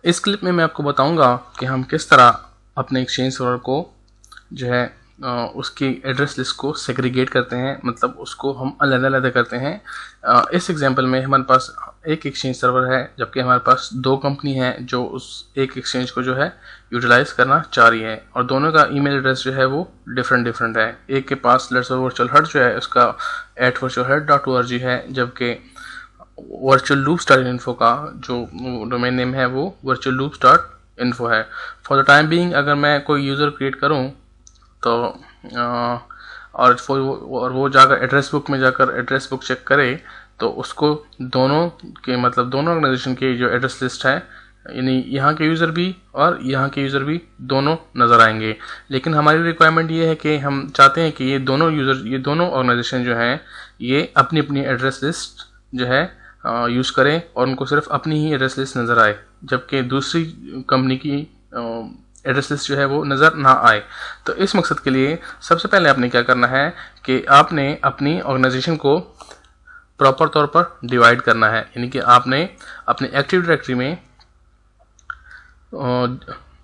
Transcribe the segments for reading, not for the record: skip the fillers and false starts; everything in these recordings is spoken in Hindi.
इस क्लिप में मैं आपको बताऊंगा कि हम किस तरह अपने एक्सचेंज सर्वर को जो है उसकी एड्रेस लिस्ट को सेग्रीगेट करते हैं, मतलब उसको हम अलग-अलग करते हैं। इस एग्जांपल में हमारे पास एक एक्सचेंज सर्वर है, जबकि हमारे पास दो कंपनी है जो उस एक एक्सचेंज को जो है यूटिलाइज करना चाह रही है, और दोनों का ईमेल एड्रेस जो है वो डिफरेंट है। एक के पास लेट्स वर्चुअल हट जो है उसका @virtualhut.org है, जबकि वर्चुअल लूप्स डॉट इन्फो का जो डोमेन नेम है वो वर्चुअल लूप्स डॉट इन्फो है। फॉर द टाइम बीइंग अगर मैं कोई यूज़र क्रिएट करूं तो और वो जाकर एड्रेस बुक में जाकर एड्रेस बुक चेक करे तो उसको दोनों के मतलब दोनों ऑर्गेनाइजेशन के जो एड्रेस लिस्ट है, यानी यहाँ के यूज़र भी और यहाँ के यूज़र भी दोनों नज़र आएंगे। लेकिन हमारी रिक्वायरमेंट ये है कि हम चाहते हैं कि ये दोनों ऑर्गेनाइजेशन जो हैं ये अपनी अपनी एड्रेस लिस्ट जो है यूज़ करें और उनको सिर्फ अपनी ही एड्रेस लिस्ट नज़र आए, जबकि दूसरी कंपनी की एड्रेस लिस्ट जो है वो नज़र ना आए। तो इस मकसद के लिए सबसे पहले आपने क्या करना है कि आपने अपनी ऑर्गेनाइजेशन को प्रॉपर तौर पर डिवाइड करना है, यानी कि आपने अपने एक्टिव डायरेक्टरी में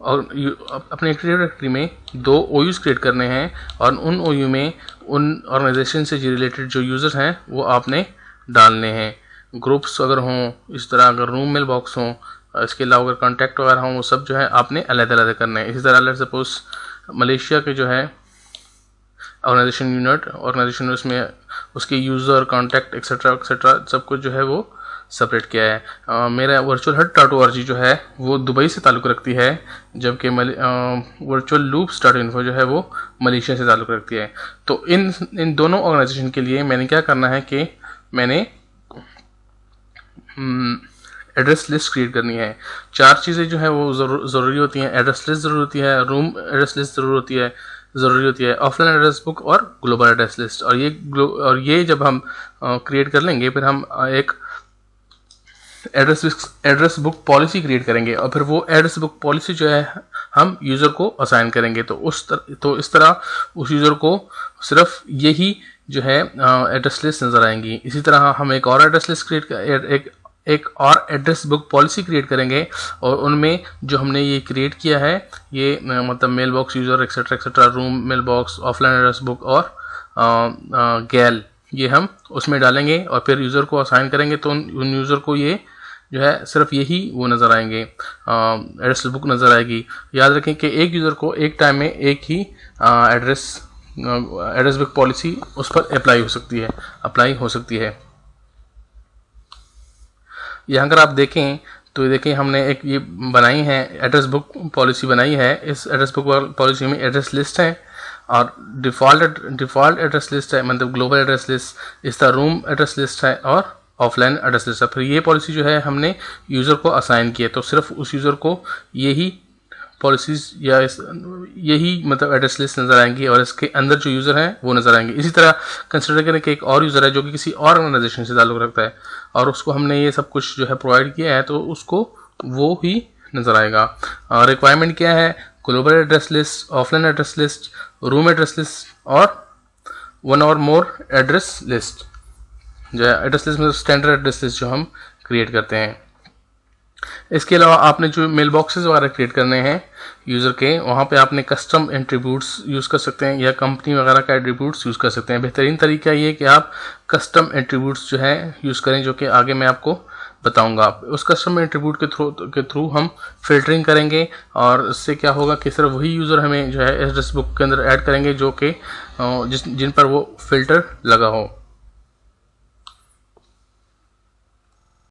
अपने एक्टिव डायरेक्टरी में 2 OUs क्रिएट करने हैं, और उन OU में उन ऑर्गेनाइजेशन से रिलेटेड जो यूज़र हैं वो आपने डालने हैं। ग्रुप्स अगर हों, इस तरह अगर रूम मेल बॉक्स हों, इसके अलावा अगर कॉन्टैक्ट वगैरह हों, वो सब जो है आपने अलग-अलग करने हैं। इसी तरह लेट्स सपोज मलेशिया के जो है ऑर्गेनाइजेशन उसमें उसके यूज़र कॉन्टैक्ट एक्सेट्रा सब कुछ जो है वो सेपरेट किया है। मेरा virtualhut.org जो है वो दुबई से ताल्लुक़ रखती है, जबकि वर्चुअल लूप्स डॉट इन्फो जो है वो मलेशिया से ताल्लुक़ रखती है। तो इन दोनों ऑर्गेनाइजेशन के लिए मैंने क्या करना है कि मैंने एड्रेस लिस्ट क्रिएट करनी है। 4 चीज़ें जो है वो ज़रूरी होती हैं। एड्रेस लिस्ट ज़रूरी होती है, रूम एड्रेस लिस्ट ज़रूरी होती है, ऑफलाइन एड्रेस बुक और ग्लोबल एड्रेस लिस्ट। और ये जब हम क्रिएट कर लेंगे फिर हम एक एड्रेस बुक पॉलिसी क्रिएट करेंगे, और फिर वो एड्रेस बुक पॉलिसी जो है हम यूज़र को असाइन करेंगे। तो इस तरह उस यूज़र को सिर्फ यही जो है एड्रेस लिस्ट नज़र आएंगी। इसी तरह हम एक और एड्रेस लिस्ट एक और एड्रेस बुक पॉलिसी क्रिएट करेंगे, और उनमें जो हमने ये क्रिएट किया है ये मतलब mail box user etcetera room mail box offline address book और गैल, ये हम उसमें डालेंगे और फिर यूज़र को असाइन करेंगे। तो उन यूज़र को ये जो है सिर्फ यही वो नज़र आएंगे, एड्रेस बुक नज़र आएगी। याद रखें कि एक यूज़र को एक टाइम में एक ही एड्रेस बुक पॉलिसी उस पर अप्लाई हो सकती है। यहाँ अगर आप देखें तो ये देखें हमने एक ये बनाई है एड्रेस बुक पॉलिसी बनाई है। इस एड्रेस बुक पॉलिसी में एड्रेस लिस्ट है और डिफ़ॉल्ट एड्रेस लिस्ट है, मतलब ग्लोबल एड्रेस लिस्ट, इस तरह रूम एड्रेस लिस्ट है और ऑफलाइन एड्रेस लिस्ट है। फिर ये पॉलिसी जो है हमने यूज़र को असाइन की है, तो सिर्फ उस यूज़र को यही पॉलिसीज़ या यही मतलब एड्रेस लिस्ट नज़र आएंगी और इसके अंदर जो यूज़र हैं वो नज़र आएंगे। इसी तरह कंसिडर करें कि एक और यूज़र है जो कि किसी और ऑर्गेनाइजेशन से ताल्लुक़ रखता है और उसको हमने ये सब कुछ जो है प्रोवाइड किया है, तो उसको वो ही नज़र आएगा। रिक्वायरमेंट क्या है? Global address list, offline address list, room address list और 1 और मोर एड्रेस लिस्ट। जो है एड्रेस लिस्ट में स्टैंडर्ड एड्रेस लिस्ट जो हम क्रिएट करते हैं। इसके अलावा आपने जो मेल बॉक्सेस वगैरह क्रिएट करने हैं यूज़र के, वहाँ पे आपने कस्टम एट्रीब्यूट्स यूज़ कर सकते हैं या कंपनी वगैरह का एट्रीब्यूट्स यूज़ कर सकते हैं। बेहतरीन तरीका ये है कि आप कस्टम एट्रीब्यूट्स जो है यूज़ करें, जो कि आगे मैं आपको बताऊंगा। उस कस्टम एट्रीब्यूट के थ्रू हम फिल्टरिंग करेंगे और इससे क्या होगा कि सिर्फ वही यूज़र हमें जो है एड्रेस बुक के अंदर ऐड करेंगे जो कि जिन पर वो फिल्टर लगा हो।